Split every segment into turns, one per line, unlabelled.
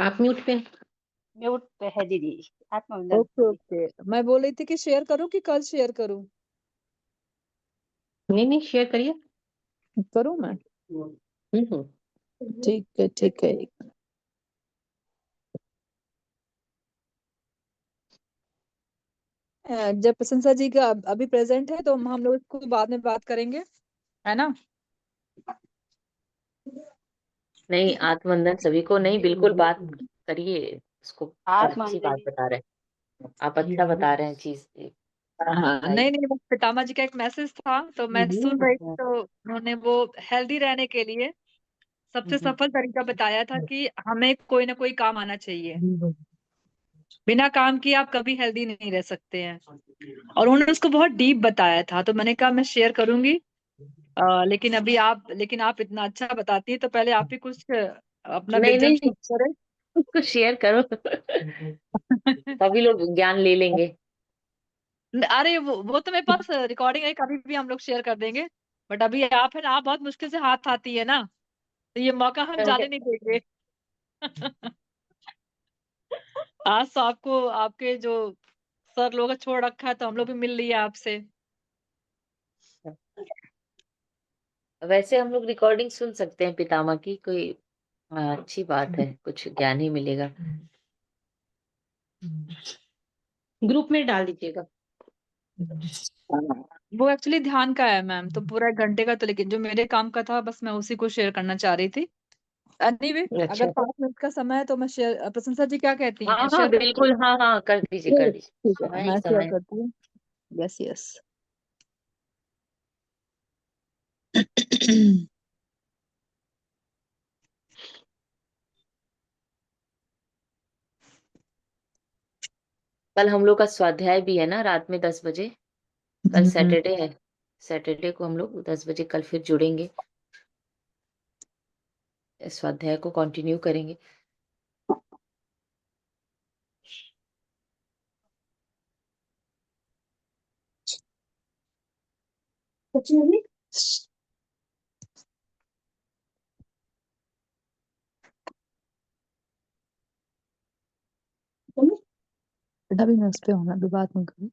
आप म्यूट पे।
म्यूट पे है दीदी। आत्मवंदन
ओके
दीदी।
ओके, मैं बोल रही थी कि शेयर करूं कि कल शेयर करूं?
नहीं शेयर करिए।
करूं मैं?
हम्म।
ठीक है ठीक है। जब प्रशंसा जी का अभी प्रेजेंट है तो हम लोग इसको बाद में बात करेंगे, है ना?
नहीं, आत्मवंदन सभी को नहीं, बिल्कुल बात करिए। उसको अच्छी बात बता रहे हैं आप, अच्छा बता रहे हैं चीज।
हाँ,
बताइए।
नहीं नहीं, वो पितामा जी का एक मैसेज था तो मैं सुन रही थी, तो उन्होंने वो हेल्दी रहने के लिए सबसे सफल तरीका बताया था कि हमें कोई ना कोई काम आना चाहिए। बिना काम किए आप कभी हेल्दी नहीं रह सकते हैं। और उन्होंने उसको बहुत डीप बताया था, तो मैंने कहा मैं शेयर करूंगी। लेकिन आप इतना अच्छा बताती है तो पहले आप ही कुछ अपना
नहीं
विजडम
नहीं,
शेयर करें।
कुछ शेयर करो। सभी लोग ज्ञान ले लेंगे।
अरे वो तो मेरे पास रिकॉर्डिंग है, कभी भी हम लोग शेयर कर देंगे। बट अभी आप है ना, आप बहुत मुश्किल से हाथ आती है ना, तो ये मौका हम जाने नहीं देंगे। आज तो आपको आपके जो सर लोग छोड़ रखा है, तो हम लोग भी मिल लिए आपसे।
वैसे हम लोग रिकॉर्डिंग सुन सकते हैं पितामा की, कोई अच्छी बात है, कुछ ज्ञान ही मिलेगा।
ग्रुप में डाल दीजिएगा।
वो एक्चुअली ध्यान का है मैम, तो पूरा 1 घंटे का, तो लेकिन जो मेरे काम का था बस मैं उसी को शेयर करना चाह रही थी। एनीवे,
अच्छा।
अगर 5 मिनट का समय है तो मैं शेयर, प्रशंसा जी क्या कहती
हाँ
हैं,
हाँ
शेयर कर?
बिल्कुल, हाँ हाँ कर दीजिए कर दीजिए,
ठीक है,
समय ही
मैं शेयर
समय।
करती हूँ। Yes yes.
कल हम लोग का स्वाध्याय भी है ना, रात में 10 बजे। कल सैटरडे है। सैटरडे को हम लोग 10 बजे कल फिर जुड़ेंगे, इस स्वाध्याय को कंटिन्यू करेंगे।
अभी मैं उस पे हूँ, अभी बात नहीं करूँ,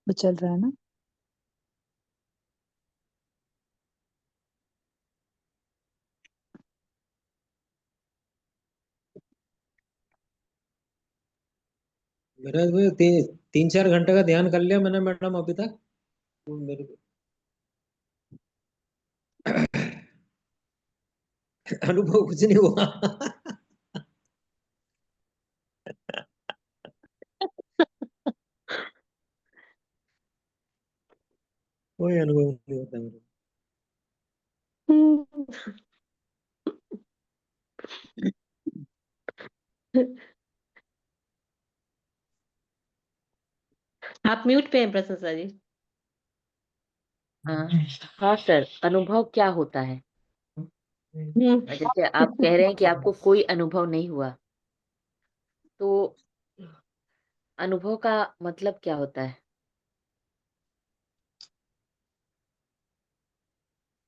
वो चल रहा है ना।
मेरा वो 3-4 घंटे का ध्यान कर लिया मैंने मैडम अभी तक। वो मेरे अनुभव कुछ नहीं हुआ। कोई अनुभव नहीं होता मेरे
आप म्यूट पे हैं प्रशंसा जी।
हाँ हाँ सर, अनुभव क्या होता है? जैसे आप कह रहे हैं कि आपको कोई अनुभव नहीं हुआ, तो अनुभव का मतलब क्या होता है?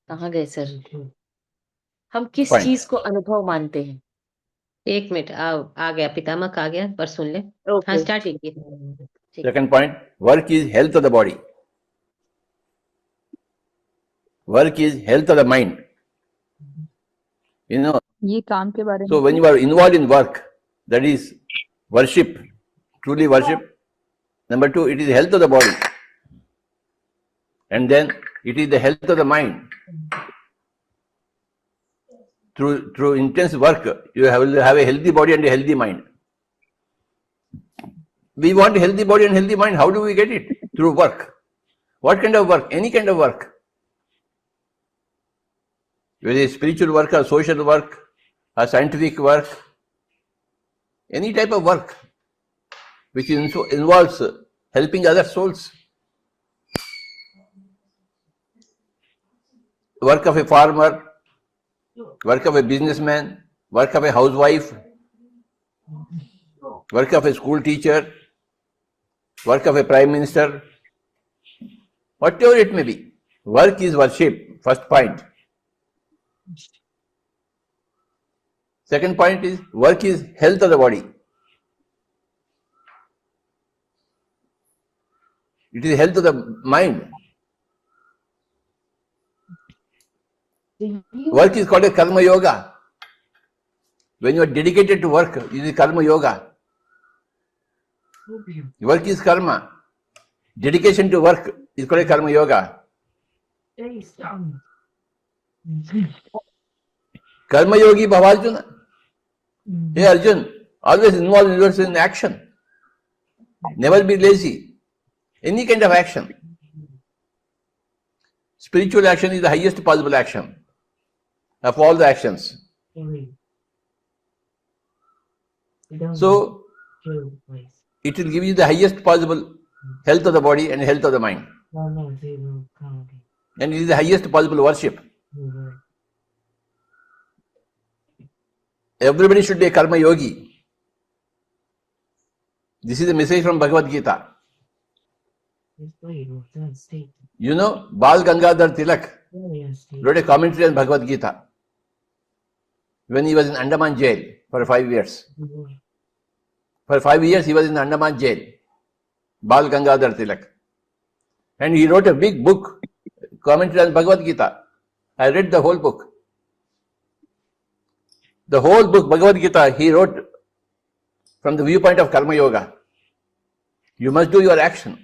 कहाँ गए सर? हम किस
Point.
चीज को अनुभव मानते हैं?
एक मिनट, आ गया पितामह आ गया, पर सुन ले। हाँ
ओके
स्टार्ट कीजिए।
ठीक।
Second point, work is health of the body. Work is health of the mind. You know,
ये काम के बारे में
so when you are involved in work, that is worship, truly worship. Number two, it is health of the body. And then it is the health of the mind. Through intense work, you will have a healthy body and a healthy mind. We want a healthy body and healthy mind. How do we get it? Through work. What kind of work? Any kind of work. Whether it's spiritual work or social work or scientific work, any type of work which involves helping other souls. Work of a farmer, work of a businessman, work of a housewife, work of a school teacher, work of a prime minister, whatever it may be. Work is worship, first point. Second point is work is health of the body. It is health of the mind. Work is called a karma yoga. When you are dedicated to work, it is karma yoga. Work is karma. Dedication to work is called a karma yoga. Karma yogi Bhavarjuna. Hey Arjun, always involve yourself in action. Never be lazy. Any kind of action. Spiritual action is the highest possible action of all the actions. So, it will give you the highest possible health of the body and health of the mind. And it is the highest possible worship. Everybody should be a karma yogi. This is a message from Bhagavad Gita. You know, Bal Gangadhar Tilak wrote a commentary on Bhagavad Gita when he was in Andaman jail for 5 years. For 5 years he was in Andaman jail, Bal Gangadhar Tilak. And he wrote a big book, commentary on Bhagavad Gita. I read the whole book. The whole book, Bhagavad Gita, he wrote from the viewpoint of Karma Yoga. You must do your action.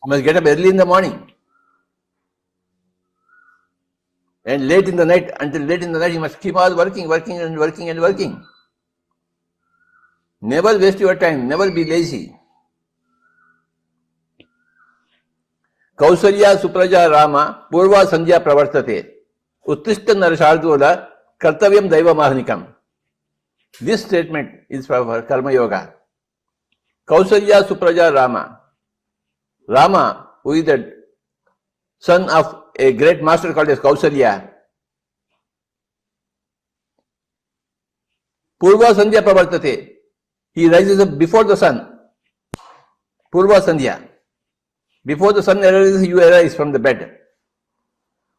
You must get up early in the morning. And late in the night, until late in the night, you must keep on working. Never waste your time, never be lazy. Kausalya Supraja Rama Purva Sandhya Pravartate Uttishta Narashardola Kartavyam Daiva Mahnikam. This statement is for Karma Yoga. Kausalya Supraja Rama. Rama, who is the son of a great master called as Kausalya. Purva Sandhya Pravartate. He rises up before the sun. Purva Sandhya. Before the sun arises, you arise from the bed.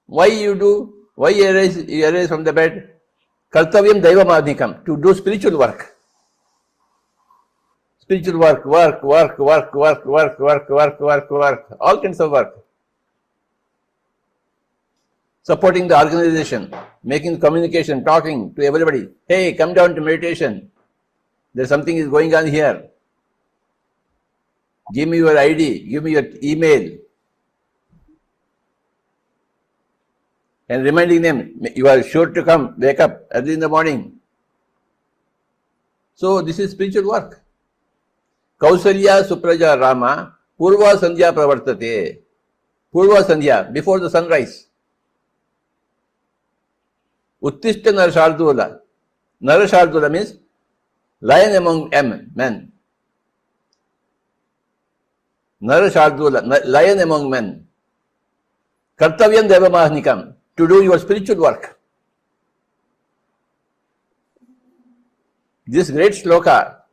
Why you do? Why you arise from the bed? Kartavyam Daiva Madhikam. To do spiritual work. Spiritual work. All kinds of work. Supporting the organization, making communication, talking to everybody. Hey, come down to meditation. There's something is going on here. Give me your ID, give me your email. And reminding them, you are sure to come, wake up early in the morning. So this is spiritual work. Kausalya Supraja Rama Purva Sandhya Pravartate. Purva Sandhya, before the sunrise. Uttishta Narashardola. Narashardola means lion among men. Narashardola, lion among men. Kartavyam Daiva Mahnikam. To do your spiritual work. This great shloka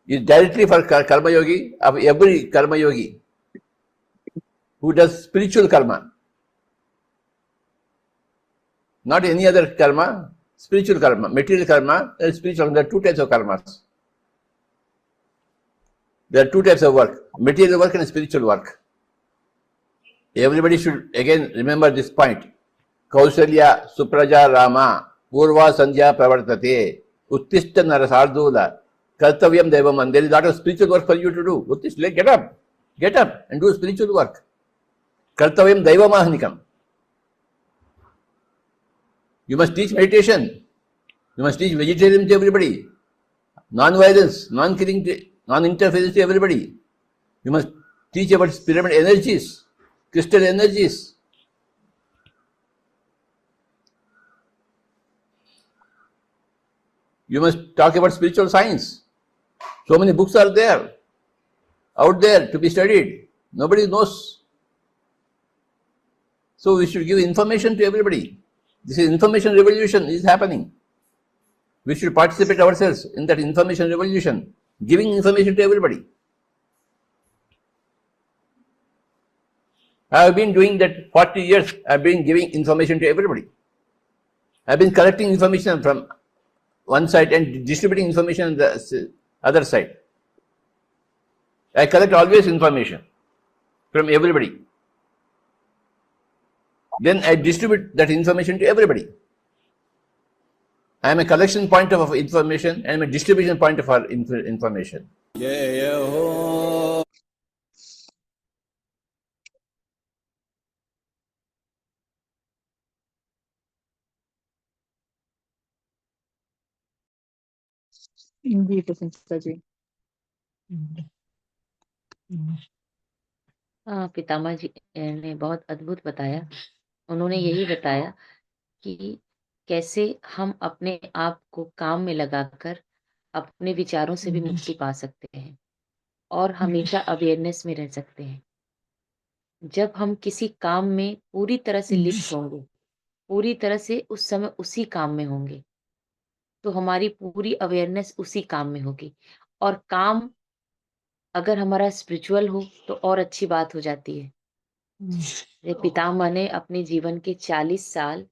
is directly for Karma Yogi, of every Karma Yogi who does spiritual karma. Not any other karma, spiritual karma, material karma and spiritual. There are two types of karmas. There are two types of work, material work and spiritual work. Everybody should again remember this point. Kausalya Supraja Rama Purva Sandhya Pravartate Uttishta Narasardula Kartavyam Devaman. There is a lot of spiritual work for you to do. Uttishta, get up and do spiritual work. Kartavyam Daiva Mahnikam. You must teach meditation. You must teach vegetarianism to everybody. Non-violence, non-killing, non-interference to everybody. You must teach about pyramid energies, crystal energies. You must talk about spiritual science. So many books are there, out there to be studied. Nobody knows. So we should give information to everybody. This is information revolution is happening. We should participate ourselves in that information revolution, giving information to everybody. I have been doing that 40 years. I've been giving information to everybody. I've been collecting information from one side and distributing information on the other side. I collect always information from everybody. Then I distribute that information to everybody. I am a collection point of information and a distribution point of our information.
जी प्रशंसा जी।
हाँ, पितामह जी ने बहुत अद्भुत बताया। उन्होंने यही बताया कि कैसे हम अपने आप को काम में लगाकर अपने विचारों से भी मुक्ति पा सकते हैं और हमेशा अवेयरनेस में रह सकते हैं। जब हम किसी काम में पूरी तरह से लिप्त होंगे, पूरी तरह से उस समय उसी काम में होंगे, तो हमारी पूरी अवेयरनेस उसी काम में होगी और काम अगर हमारा स्पिरिचुअल हो तो और अच्छी बात हो जाती है। मेरे पितामह ने अपने जीवन के 40 साल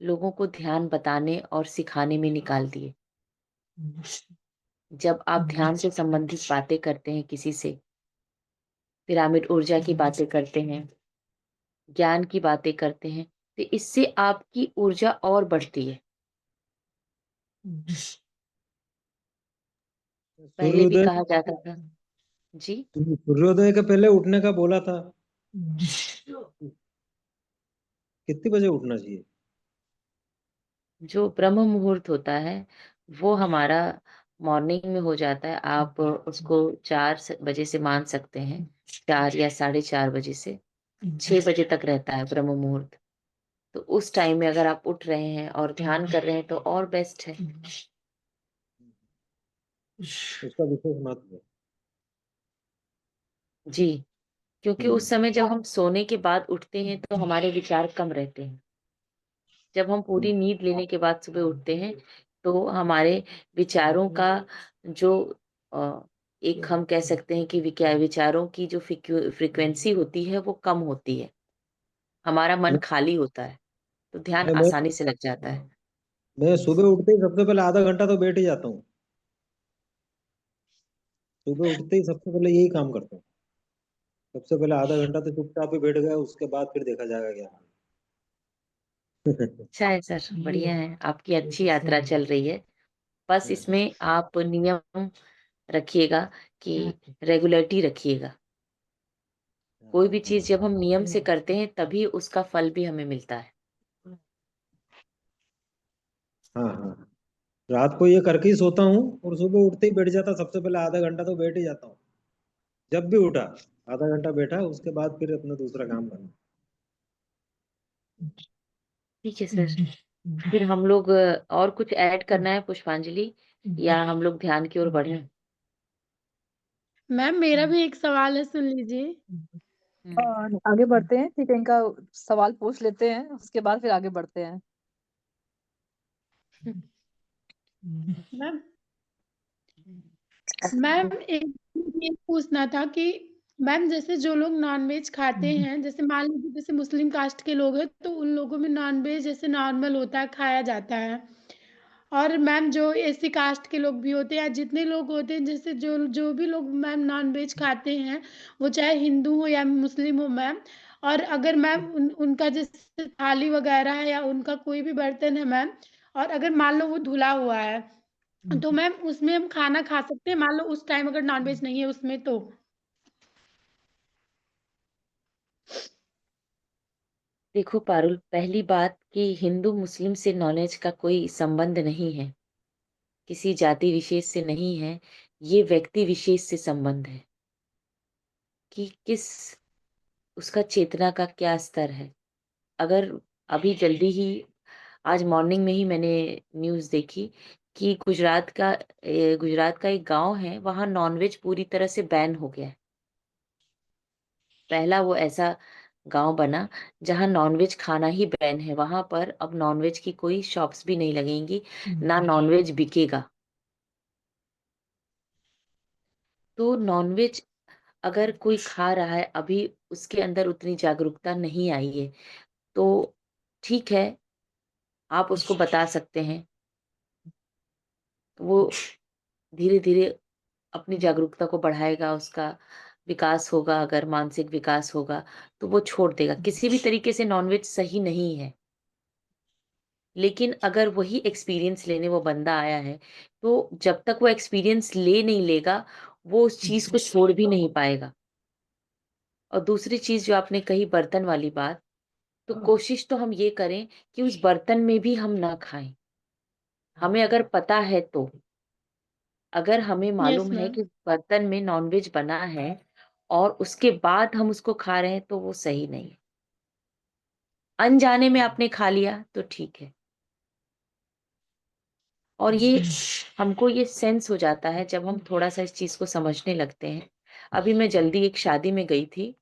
लोगों को ध्यान बताने और सिखाने में निकाल दिए। जब आप ध्यान से संबंधित बातें करते हैं किसी से, पिरामिड ऊर्जा की बातें करते हैं, ज्ञान की बातें करते हैं, तो इससे आपकी ऊर्जा और बढ़ती है। पहले भी
सूर्योदय
कहा जाता था जी,
सूर्योदय के पहले उठने का बोला था। कितने बजे उठना चाहिए?
जो ब्रह्म मुहूर्त होता है वो हमारा मॉर्निंग में हो जाता है। आप उसको 4 बजे से मान सकते हैं, 4 या 4:30 बजे से 6 बजे तक रहता है ब्रह्म मुहूर्त। तो उस टाइम में अगर आप उठ रहे हैं और ध्यान कर रहे हैं तो और बेस्ट है।
उसका विशेष महत्व है।
जी, क्योंकि उस समय जब हम सोने के बाद उठते हैं तो हमारे विचार कम रहते हैं। जब हम पूरी नींद लेने के बाद सुबह उठते हैं तो हमारे विचारों का जो एक हम कह सकते हैं कि विचारों की जो फ्रीक्वेंसी होती है वो कम होती है। हमारा मन खाली होता है, तो ध्यान
मैं
आसानी से लग जाता है।
मैं सुबह उठते ही सबसे पहले आधा घंटा तो बैठ ही जाता हूँ। सुबह उठते ही सबसे पहले यही काम करता हूँ। सबसे पहले आधा घंटा तो चुपचाप ही बैठ गया, उसके बाद फिर देखा जाएगा क्या।
अच्छा है सर, बढ़िया है, आपकी अच्छी यात्रा चल रही है। बस इसमें आप नियम रखिएगा कि रेगुलरिटी रखिएगा। कोई भी चीज जब हम नियम से करते हैं तभी उसका फल भी हमें मिलता है।
हाँ हाँ, रात को ये करके ही सोता हूँ और सुबह उठते ही बैठ जाता। सबसे पहले आधा घंटा तो बैठ ही जाता हूँ। जब भी उठा आधा घंटा बैठा, उसके बाद फिर अपना दूसरा काम करना।
ठीक है सर, फिर हम लोग और कुछ ऐड करना है पुष्पांजलि, या हम लोग ध्यान की ओर बढ़े?
मैम मेरा भी एक सवाल है, सुन लीजिए।
आगे बढ़ते हैं, ठीक है, इनका सवाल पूछ लेते हैं, उसके बाद फिर आगे बढ़ते हैं।
मैम मैम एक ये पूछना था कि मैम जैसे जो लोग नॉनवेज खाते हैं, जैसे मान लीजिए जैसे मुस्लिम कास्ट के लोग हैं तो उन लोगों में नॉनवेज जैसे नॉर्मल होता है, खाया जाता है। और मैम जो एससी कास्ट के लोग भी होते हैं या जितने लोग होते हैं, जैसे जो जो भी लोग मैम नॉनवेज खाते हैं, वो चाहे हिंदू हो या मुस्लिम हो मैम, और अगर मैम उनका जैसे थाली वगैरह है या उनका कोई भी बर्तन है मैम, और अगर मान लो वो धुला हुआ है तो मैम उसमें हम खाना खा सकते हैं, मान लो उस टाइम अगर नॉनवेज नहीं है उसमें तो?
देखो पारुल, पहली बात कि हिंदू मुस्लिम से नॉलेज का कोई संबंध नहीं है, किसी जाति विशेष से नहीं है, ये व्यक्ति विशेष से संबंध है कि किस उसका चेतना का क्या स्तर है। अगर अभी जल्दी ही आज मॉर्निंग में ही मैंने न्यूज़ देखी कि गुजरात का एक गांव है, वहां नॉनवेज पूरी तरह से बैन हो गया है। पहला वो ऐसा गांव बना जहां नॉनवेज खाना ही बैन है। वहां पर अब नॉनवेज की कोई शॉप्स भी नहीं लगेंगी, ना नॉनवेज बिकेगा। तो नॉनवेज अगर कोई खा रहा है, अभी उसके अंदर उतनी जागरूकता नहीं आई है, तो ठीक है, आप उसको बता सकते हैं। वो धीरे-धीरे अपनी जागरूकता को बढ़ाएगा, उसका विकास होगा, अगर मानसिक विकास होगा, तो वो छोड़ देगा। किसी भी तरीके से नॉनवेज सही नहीं है, लेकिन अगर वही एक्सपीरियंस लेने वो बंदा आया है, तो जब तक वो एक्सपीरियंस नहीं लेगा, वो उस चीज़ को छोड़ भी नहीं पाएगा। और दूसरी चीज़ जो आपने कही बर्तन वाली बात, तो कोशिश तो हम ये करें कि उस बर्तन में भी हम ना खाएँ। हमें अगर पता है तो। अगर हमें
यस
मालूम है
मैम।
कि बर्तन में नॉनवेज बना है और उसके बाद हम उसको खा रहे हैं, तो वो सही नहीं है। अनजाने में आपने खा लिया तो ठीक है। और ये हमको ये सेंस हो जाता है जब हम थोड़ा-सा इस चीज़ को समझने लगते हैं। अभी मैं जल्दी एक शादी में गई थी।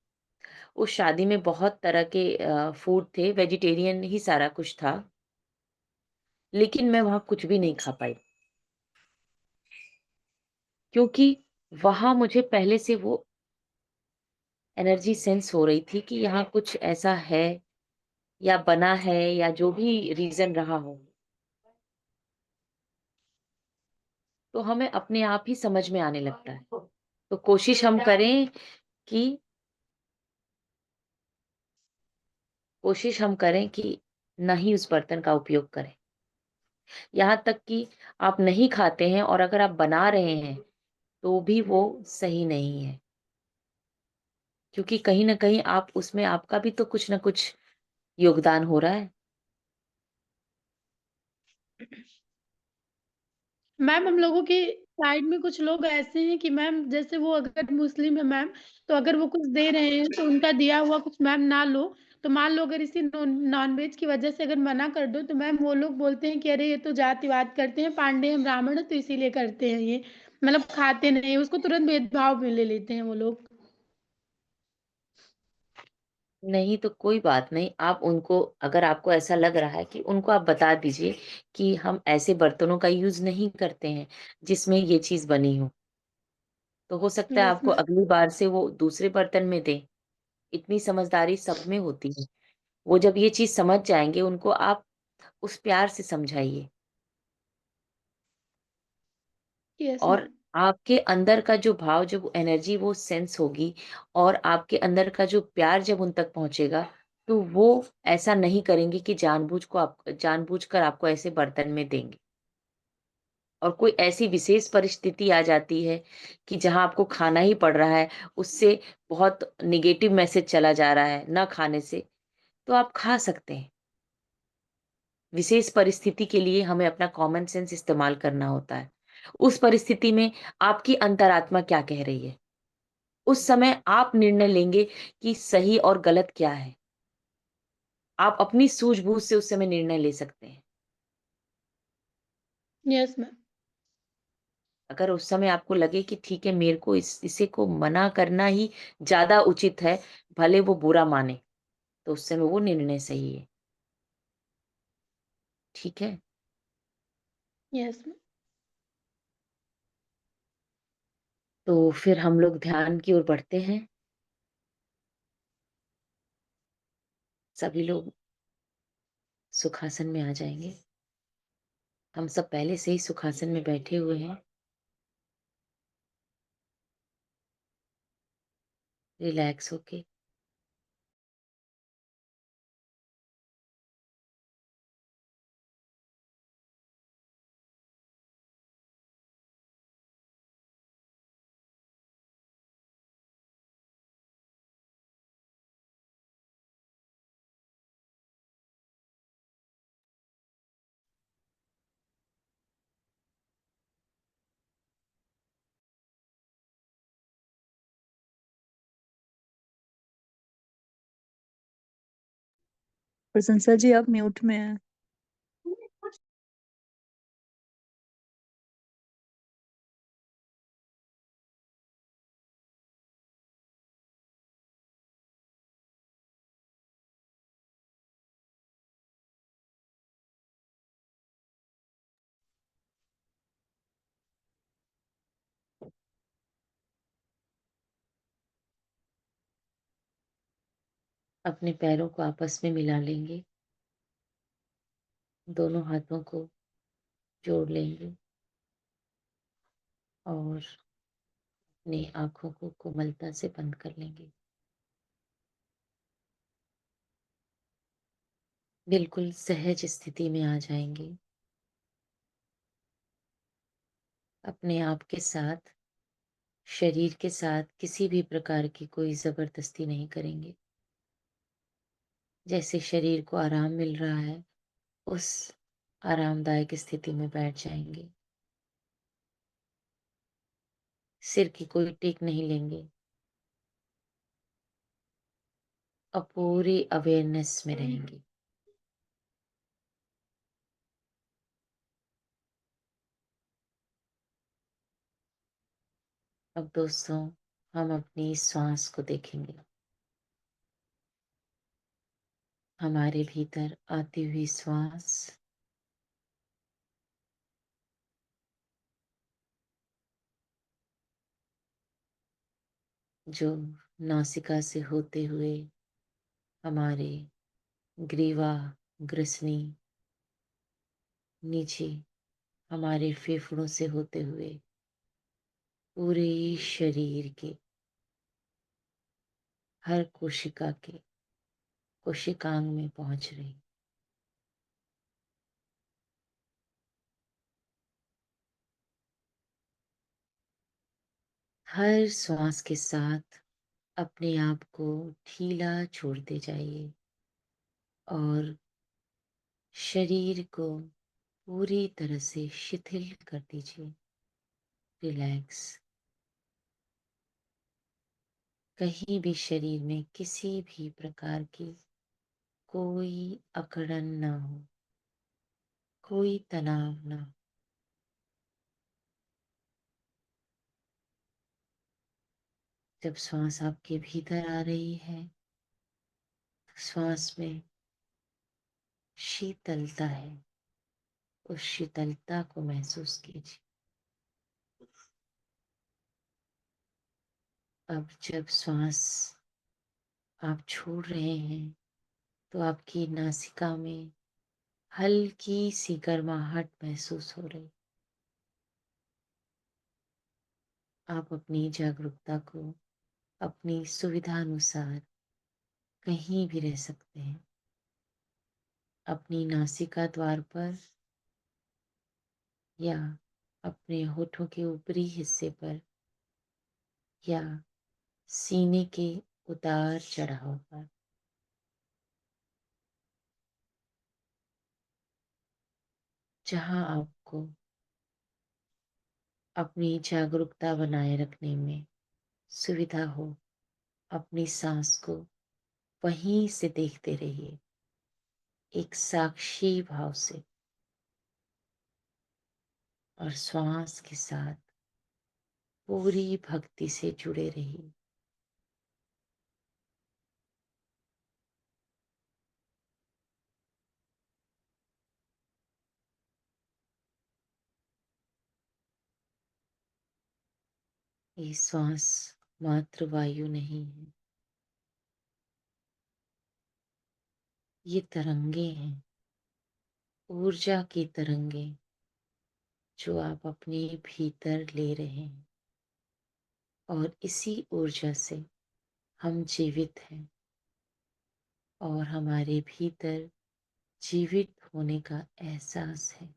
उस शादी में बहुत तरह के फूड थे, वेजिटेरियन ही सारा कुछ था, लेकिन मैं वहाँ कुछ भी नहीं खा पाई। क्योंकि वहाँ मुझे पहले से वो एनर्जी सेंस हो रही थी कि यहाँ कुछ ऐसा है या बना है या जो भी रीज़न रहा हो, तो हमें अपने आप ही समझ में आने लगता है। तो कि कोशिश हम करें कि ना ही उस बर्तन का उपयोग करें। यहाँ तक कि आप नहीं खाते हैं और अगर आप बना रहे हैं, तो भी वो सही नहीं है। क्योंकि कहीं न कहीं आप उसमें आपका भी तो कुछ न कुछ योगदान हो रहा है।
मैम हम लोगों के साइड में कुछ लोग ऐसे हैं कि मैम जैसे वो अगर मुस्लिम है मैम, तो अगर वो कुछ दे रहे हैं तो उनका दिया हुआ कुछ मैम ना लो। तो मान लो अगर इसी नॉनवेज की वजह से अगर मना कर दो, तो मैम वो लोग बोलते हैं कि अरे ये तो जातिवाद करते हैं, पांडे हम ब्राह्मण हैं तो इसीलिए करते हैं ये। मतलब खाते नहीं, उसको तुरंत भेदभाव में ले लेते हैं वो लोग।
नहीं तो कोई बात नहीं, आप उनको अगर आपको ऐसा लग रहा है कि उनको आप बता दीजिए कि हम ऐसे बर्तनों का यूज़ नहीं करते हैं, जिसमें ये चीज़ बनी हो। तो हो सकता है
यस
आपको
मैम।
अगली बार से वो दूसरे बर्तन में दें। इतनी समझदारी सब में होती है। वो जब ये चीज़ समझ जाएँगे, उनको आप उस प्यार से समझाइए।
यस
और
मैम।
आपके अंदर का जो भाव, जब एनर्जी वो सेंस होगी और आपके अंदर का जो प्यार जब उन तक पहुँचेगा, तो वो ऐसा नहीं करेंगे कि जानबूझकर आपको ऐसे बर्तन में देंगे। और कोई ऐसी विशेष परिस्थिति आ जाती है कि जहाँ आपको खाना ही पड़ रहा है, उससे बहुत नेगेटिव मैसेज चला जा रहा है ना खाने से, तो आप खा सकते हैं। विशेष परिस्थिति के लिए हमें अपना कॉमन सेंस इस्तेमाल करना होता है। उस परिस्थिति में आपकी अंतरात्मा क्या कह रही है? उस समय आप निर्णय लेंगे कि सही और गलत क्या है। आप अपनी सूझबूझ से उस समय निर्णय ले सकते हैं।
Yes ma'am.
अगर उस समय आपको लगे कि ठीक है, मेरे को इसे को मना करना ही ज़्यादा उचित है, भले वो बुरा माने, तो उस समय वो निर्णय सही है। ठीक है?
Yes ma'am.
तो फिर हम लोग ध्यान की ओर बढ़ते हैं। सभी लोग सुखासन में आ जाएँगे। हम सब पहले से ही सुखासन में बैठे हुए हैं। रिलैक्स होके।
प्रशंसा जी आप म्यूट में हैं।
अपने पैरों को आपस में मिला लेंगे, दोनों हाथों को जोड़ लेंगे और अपनी आंखों को कोमलता से बंद कर लेंगे। बिल्कुल सहज स्थिति में आ जाएंगे। अपने आप के साथ, शरीर के साथ किसी भी प्रकार की कोई जबरदस्ती नहीं करेंगे। जैसे शरीर को आराम मिल रहा है, उस आरामदायक स्थिति में बैठ जाएंगे। सिर की कोई टेक नहीं लेंगे और पूरी अवेयरनेस में रहेंगे। अब दोस्तों, हम अपनी श्वास को देखेंगे। हमारे भीतर आती हुई श्वास जो नासिका से होते हुए हमारे ग्रीवा, ग्रसनी, नीचे हमारे फेफड़ों से होते हुए पूरे शरीर के हर कोशिका के कोशिकांग में पहुंच रही। हर श्वास के साथ अपने आप को ढीला छोड़ते जाइए और शरीर को पूरी तरह से शिथिल कर दीजिए। रिलैक्स। कहीं भी शरीर में किसी भी प्रकार की कोई अकड़न ना हो, कोई तनाव ना हो। जब श्वास आपके भीतर आ रही है, तो श्वास में शीतलता है, उस शीतलता को महसूस कीजिए। अब जब श्वास आप छोड़ रहे हैं, तो आपकी नासिका में हल्की सी गर्माहट महसूस हो रही। आप अपनी जागरूकता को अपनी सुविधा अनुसार कहीं भी रह सकते हैं। अपनी नासिका द्वार पर या अपने होठों के ऊपरी हिस्से पर या सीने के उतार चढ़ाव पर। जहां आपको अपनी जागरूकता बनाए रखने में सुविधा हो, अपनी सांस को वहीं से देखते रहिए, एक साक्षी भाव से, और श्वास के साथ पूरी भक्ति से जुड़े रहिए। ये श्वास मात्र वायु नहीं है, ये तरंगे हैं, ऊर्जा की तरंगे जो आप अपने भीतर ले रहे हैं। और इसी ऊर्जा से हम जीवित हैं और हमारे भीतर जीवित होने का एहसास है।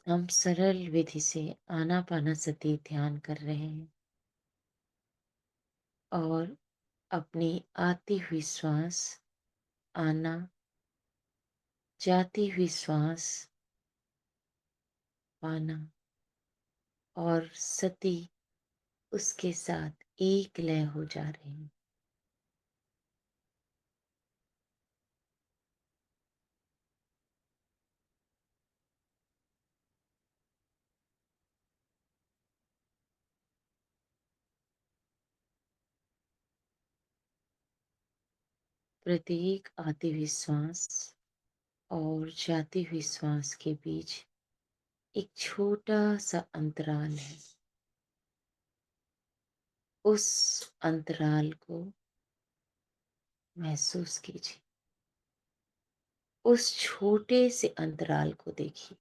हम सरल विधि से आनापानसति ध्यान कर रहे हैं और अपनी आती हुई श्वास आना, जाती हुई श्वास पाना और सती उसके साथ एक लय हो जा रहे हैं। प्रत्येक आते हुए श्वास और जाते हुए श्वास के बीच एक छोटा सा अंतराल है। उस अंतराल को महसूस कीजिए, उस छोटे से अंतराल को देखिए।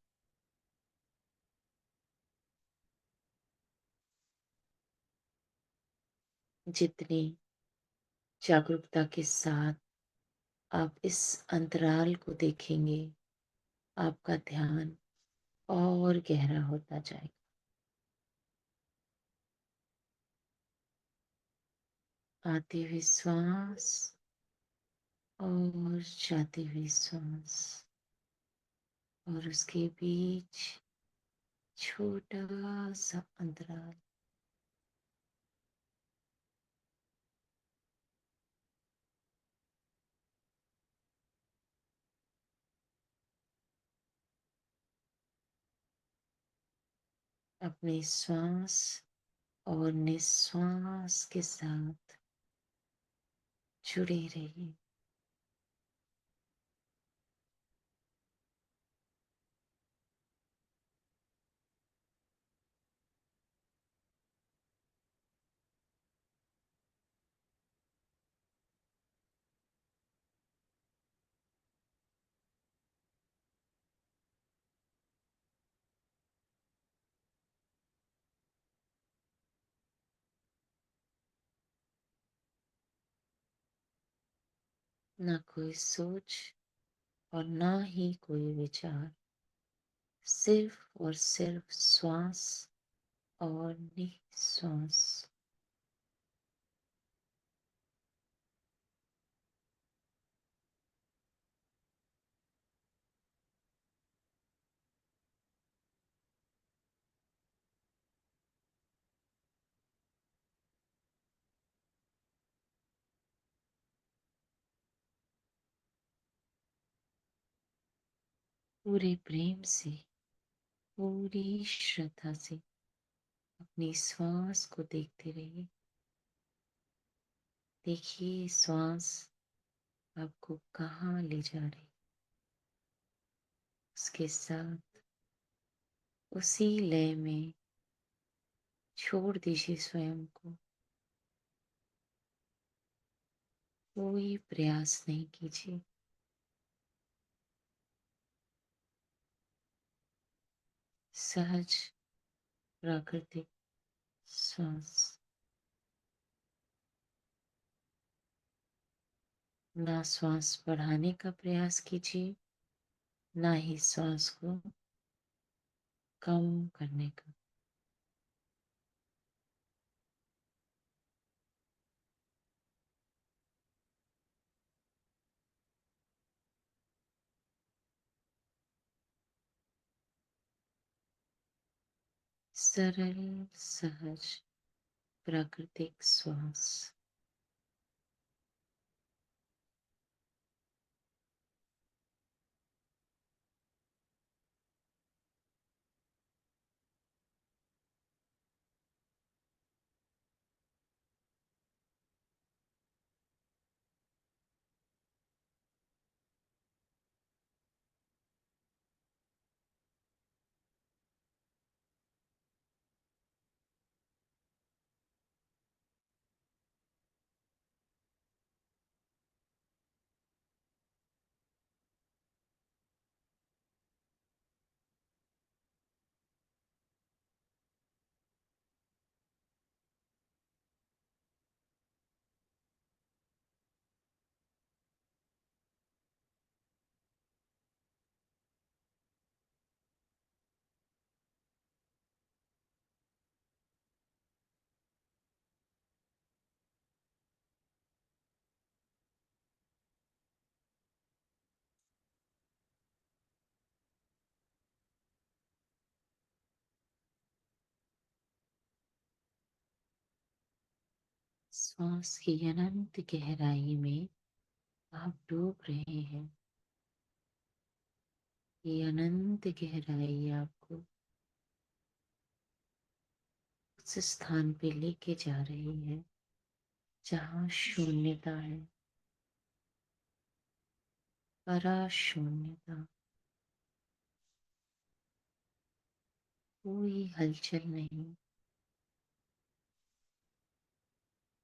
जितनी जागरूकता के साथ आप इस अंतराल को देखेंगे, आपका ध्यान और गहरा होता जाएगा। आती हुई श्वास और जाती हुई श्वास और उसके बीच छोटा सा अंतराल। अपने श्वास और निश्वास के साथ जुड़े रहिए। ना कोई सोच और ना ही कोई विचार, सिर्फ और सिर्फ श्वास और निश्वास। पूरे प्रेम से, पूरी श्रद्धा से अपनी श्वास को देखते रहिए। देखिए श्वास आपको कहाँ ले जा रही। उसके साथ उसी लय में छोड़ दीजिए स्वयं को। कोई प्रयास नहीं कीजिए। सहज प्राकृतिक श्वास। ना श्वास बढ़ाने का प्रयास कीजिए, ना ही श्वास को कम करने का। सरल सहज प्राकृतिक श्वास। श्वास की अनंत गहराई में आप डूब रहे हैं। ये अनंत गहराई आपको उस स्थान पे लेके जा रही है जहाँ शून्यता है, पराशून्यता, कोई हलचल नहीं,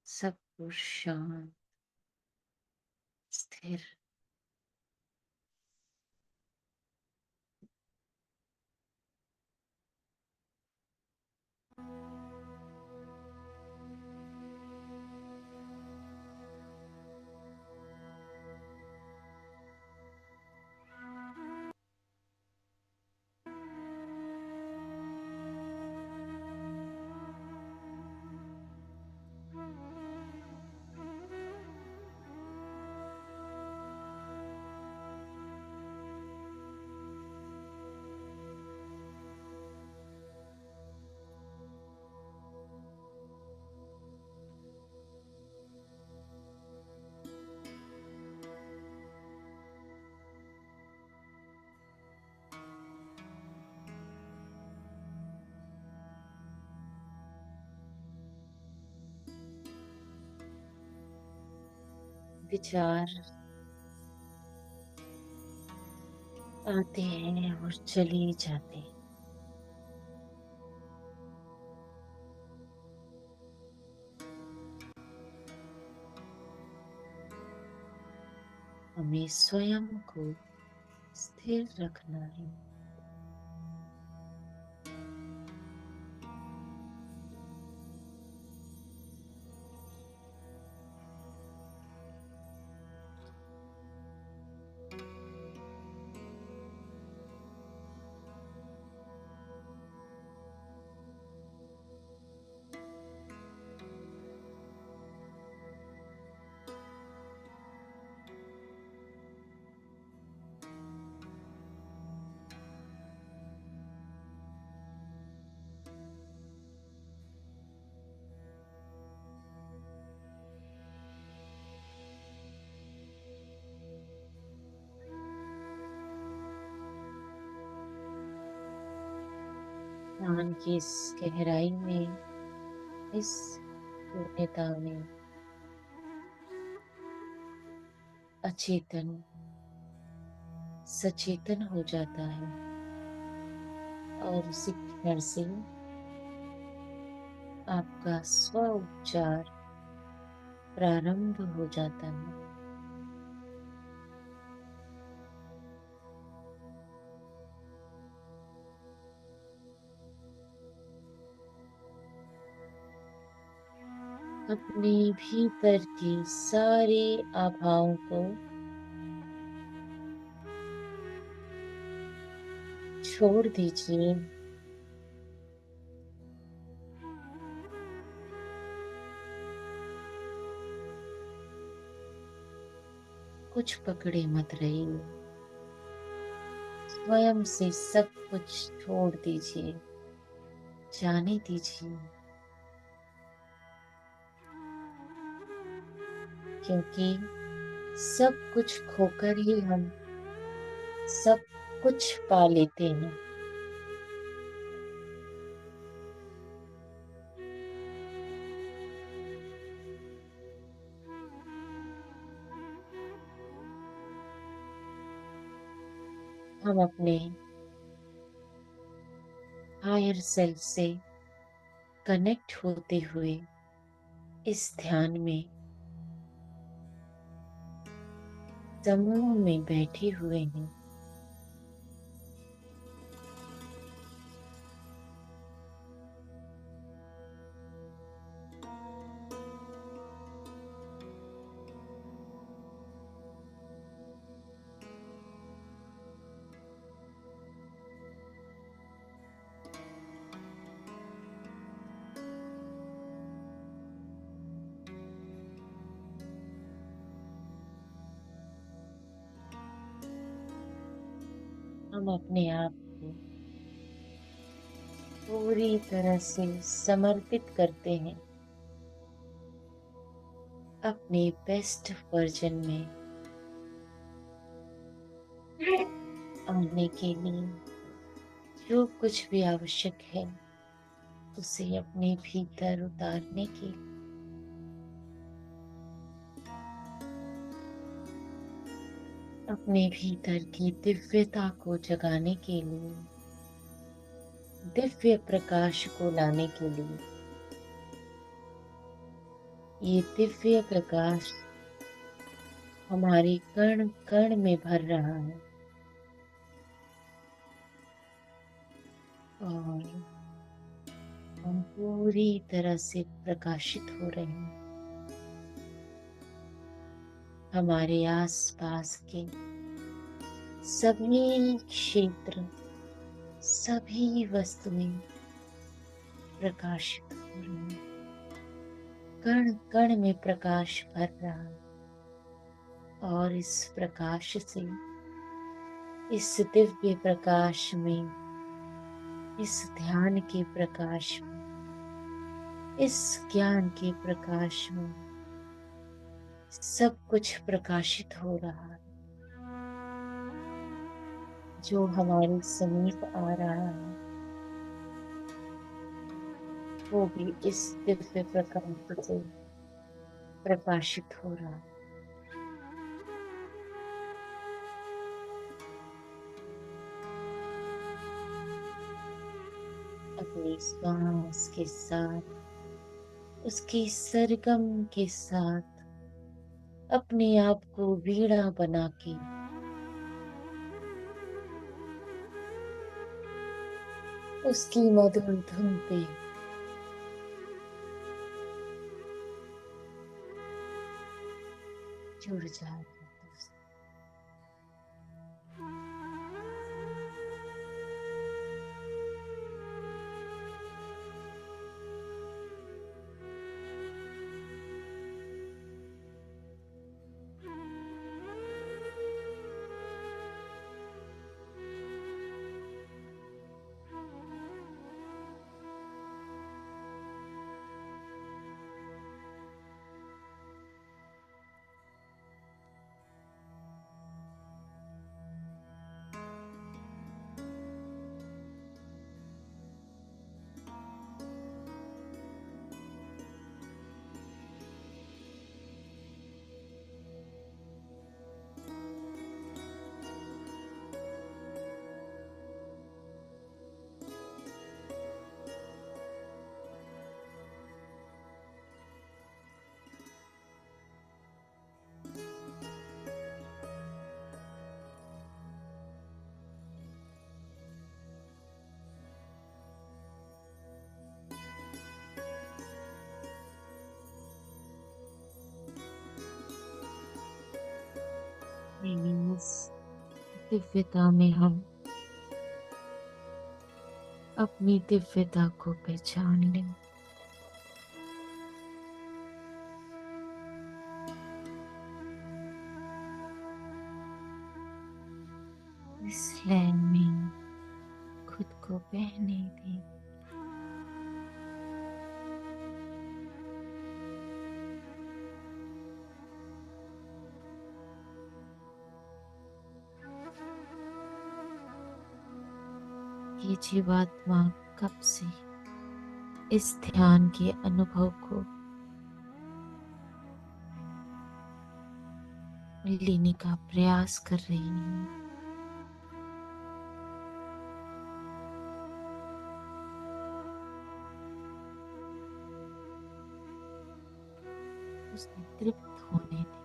सब कुछ शांत, स्थिर। विचार आते हैं और चले जाते हैं। हमें स्वयं को स्थिर रखना है। ध्यान की इस गहराई में, इस शून्यता में अचेतन सचेतन हो जाता है और उसी क्षण से आपका स्व उपचार प्रारंभ हो जाता है। अपने भीतर के सारे आभाओं को छोड़ दीजिए। कुछ पकड़े मत रहिए, स्वयं से सब कुछ छोड़ दीजिए, जाने दीजिए, क्योंकि सब कुछ खोकर ही हम सब कुछ पा लेते हैं। हम अपने हायर सेल्फ से कनेक्ट होते हुए इस ध्यान में समूह में बैठे हुए हैं। हम अपने आप को पूरी तरह से समर्पित करते हैं अपने बेस्ट वर्जन में आने के लिए। जो कुछ भी आवश्यक है उसे अपने भीतर उतारने के लिए। अपने भीतर की दिव्यता को जगाने के लिए, दिव्य प्रकाश को लाने के लिए, ये दिव्य प्रकाश हमारे कण कण में भर रहा है और हम पूरी तरह से प्रकाशित हो रहे हैं। हमारे आसपास के सभी क्षेत्र, सभी वस्तुएं प्रकाशित हो रही हैं। कण कण में प्रकाश भर रहा है और इस प्रकाश से, इस दिव्य प्रकाश में, इस ध्यान के प्रकाश में, इस ज्ञान के प्रकाश में सब कुछ प्रकाशित हो रहा है। जो हमारे समीप आ रहा है वो भी इस दिव्य प्रकाश से प्रकाशित हो रहा है। अपनी सांस के साथ, उसके सरगम के साथ अपने आप को वीणा बना के उसकी मधुर धुन पे जुड़ जाए। इस दिव्यता में हम अपनी दिव्यता को पहचान लें। इस लय में खुद को बहने दें। ये जीवात्मा कब से इस ध्यान के अनुभव को लेने का प्रयास कर रही है। उसे तृप्त होने दे।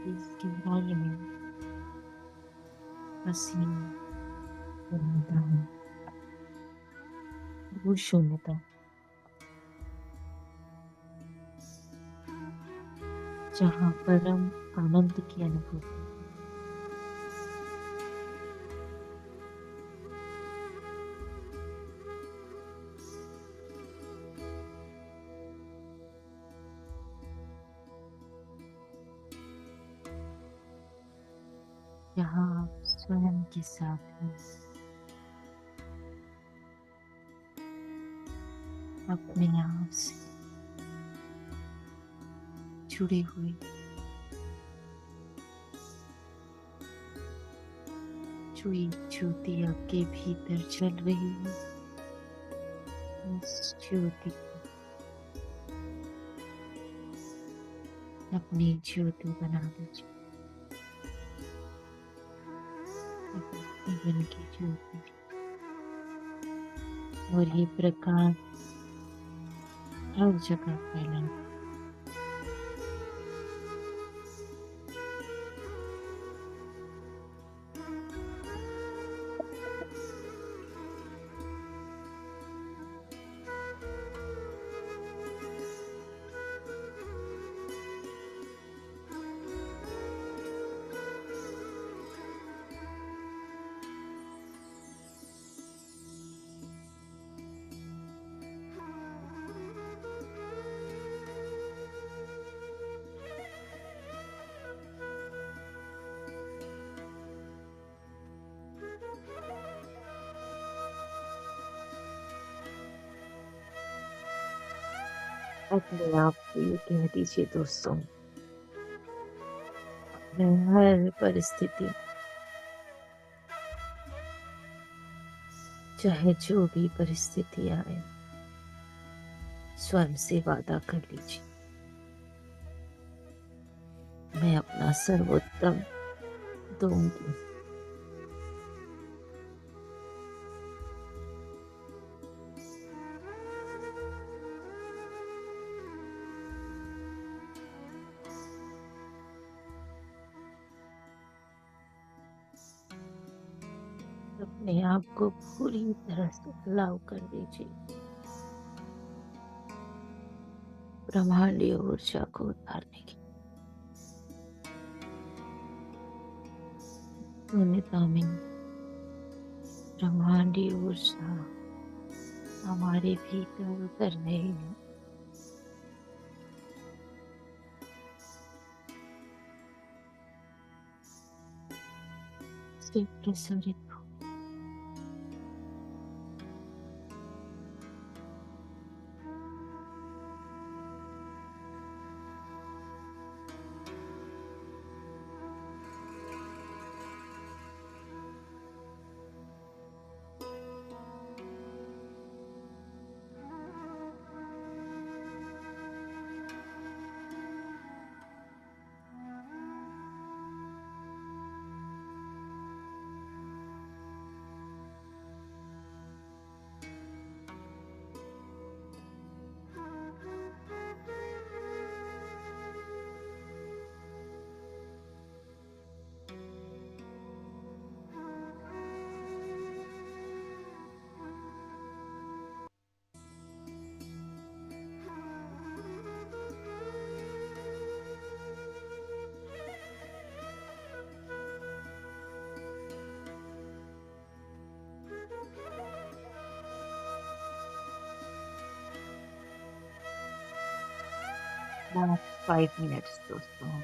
इस गहराई में हसीन शून्यता है, वो शून्यता जहाँ परम आनंद की अनुभूति जहाँ आप स्वयं के साथ हैं, अपने आप से जुड़े हुए, जो एक ज्योति आपके भीतर जल रही है, उस ज्योति को अपनी ज्योति बना लीजिए, अपने जीवन की ज्योति। और ये प्रकाश हर जगह फैलाए। अपने आप को ये कह दीजिए दोस्तों, मैं हर परिस्थिति, चाहे जो भी परिस्थिति आए, स्वयं से वादा कर लीजिए, मैं अपना सर्वोत्तम दूंगी। अपने आप को पूरी तरह से अलाउ कर दीजिए ब्रह्मांडीय ऊर्जा को उतारने की। शून्यता में ब्रह्मांडीय ऊर्जा हमारे भीतर उतर रही है। से प्रसरित हो। Last 5 minutes दोस्तों।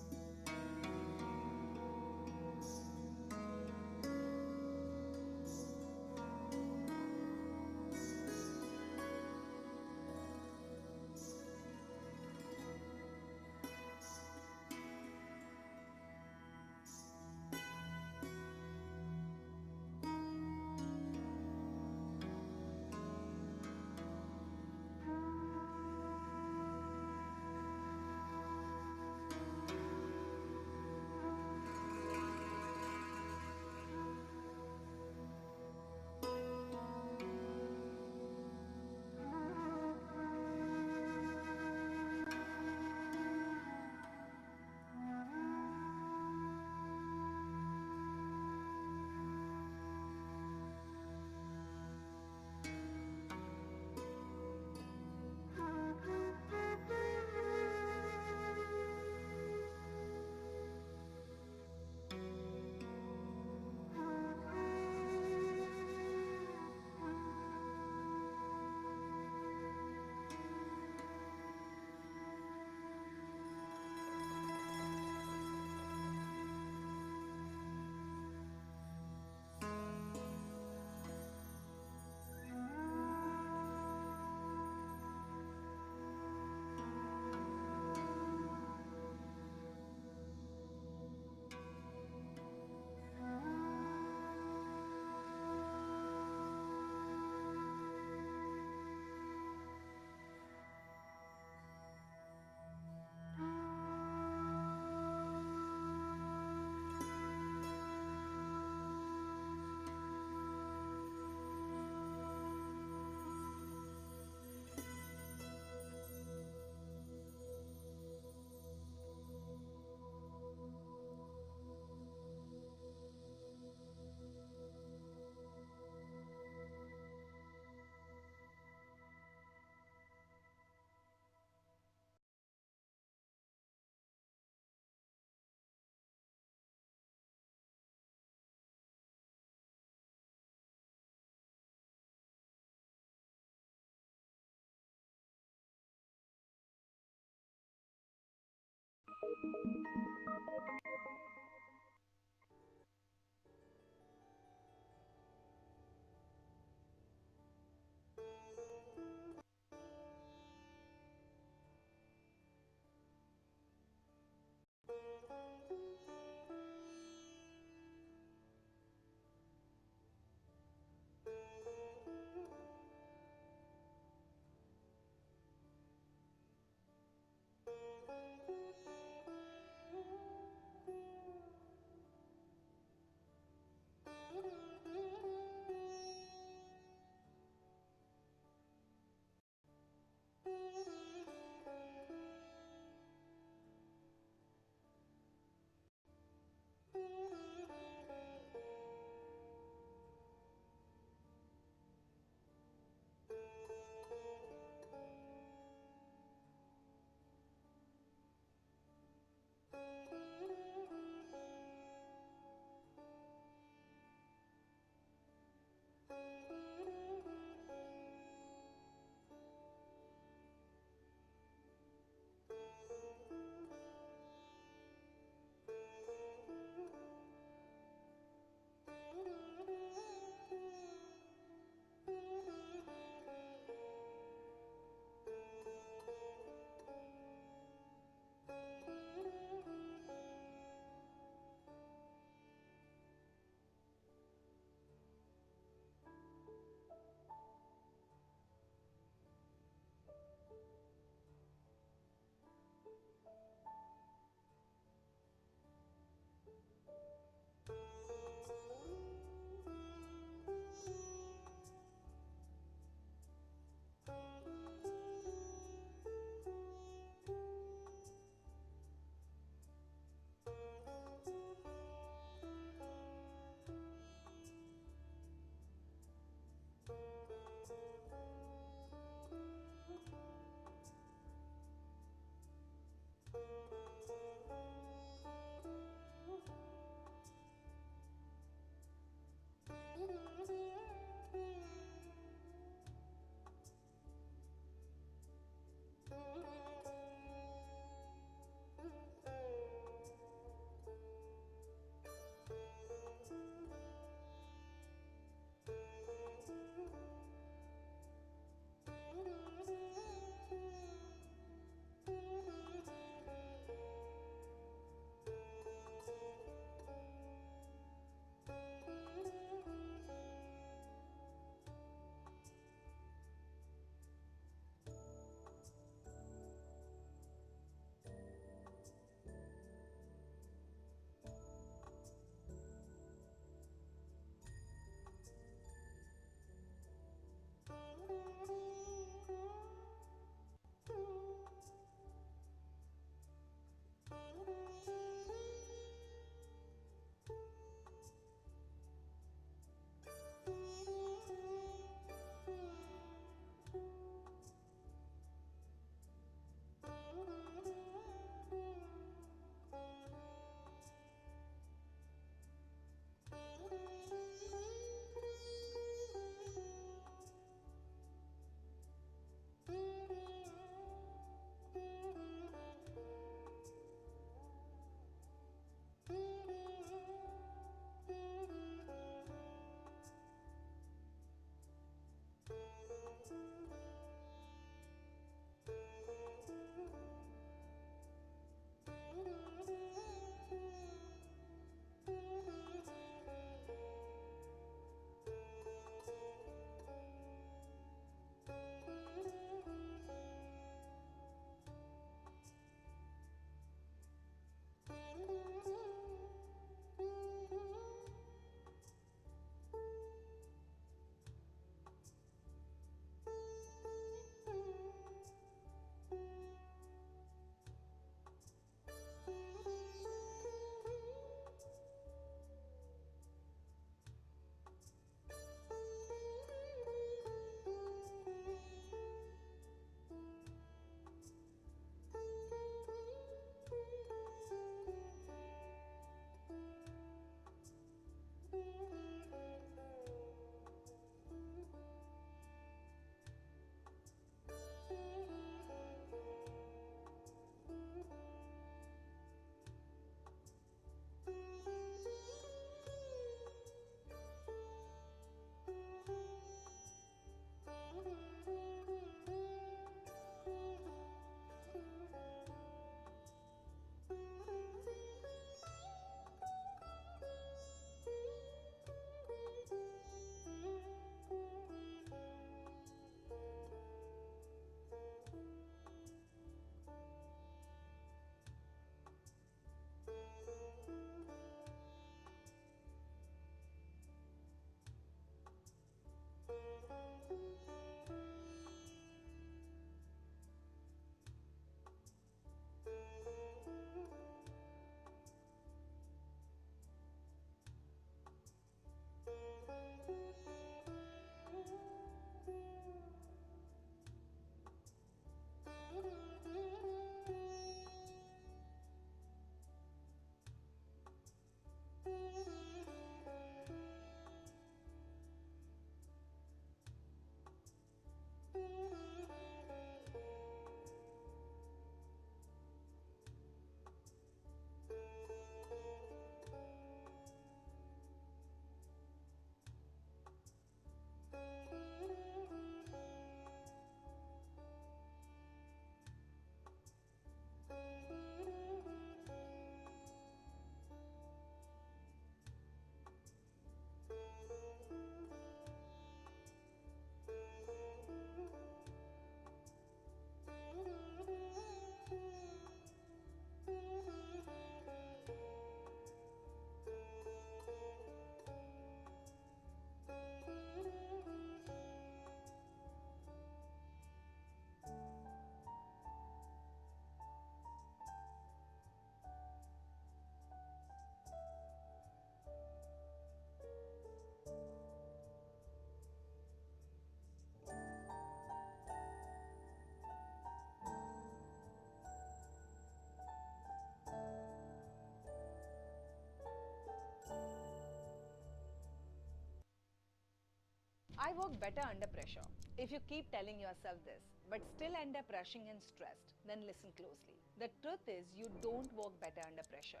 I work better under pressure. If you keep telling yourself this, but still end up rushing and stressed, then listen closely. The truth is, you don't work better under pressure.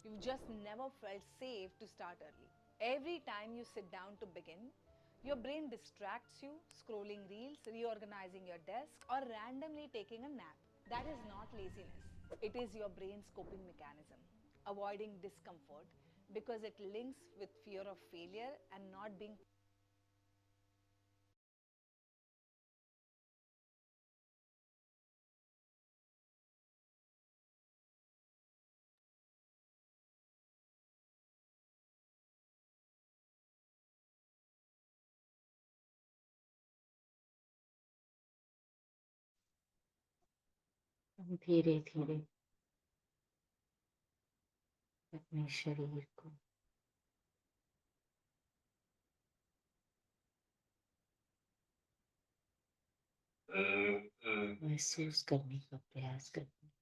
You've just never felt safe to start early. Every time you sit down to begin, your brain distracts you, scrolling reels, reorganizing your desk, or randomly taking a nap. That is not laziness. It is your brain's coping mechanism, avoiding discomfort because it links with fear of failure and not being.
हम धीरे धीरे अपने शरीर को महसूस करने का प्रयास करते हैं।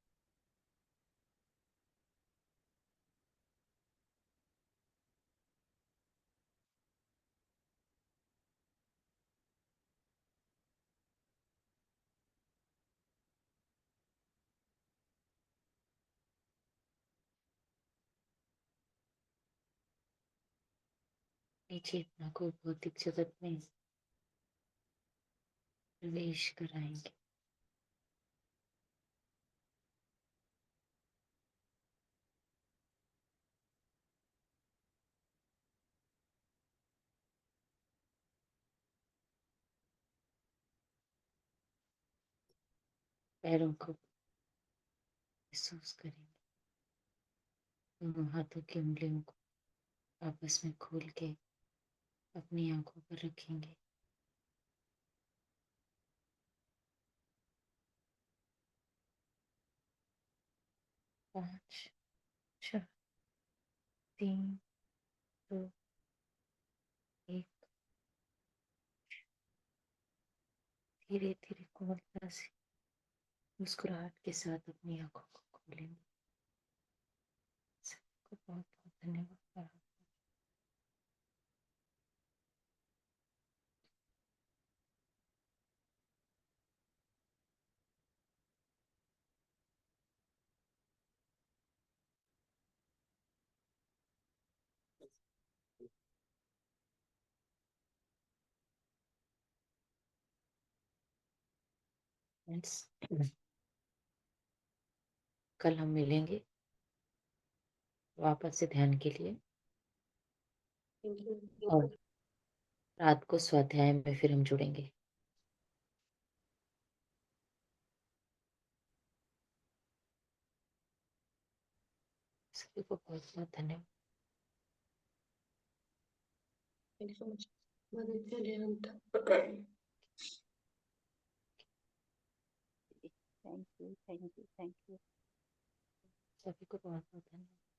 अपनी चेतना को भौतिक जगत में प्रवेश कराएंगे। पैरों को महसूस करेंगे। दोनों हाथों की उंगलियों को आपस में खोल के अपनी आंखों पर रखेंगे। 5 4 3 2 1 धीरे धीरे कोमलता से मुस्कुराहट के साथ अपनी आंखों को खोलेंगे। सबको बहुत बहुत धन्यवाद। कल हम मिलेंगे वापस से ध्यान के लिए और रात को स्वाध्याय में फिर हम जुड़ेंगे। सभी को बहुत बहुत धन्यवाद।
Thank you so much.
Thank you, thank you, thank you.
सभी को बहुत बहुत धन्यवाद।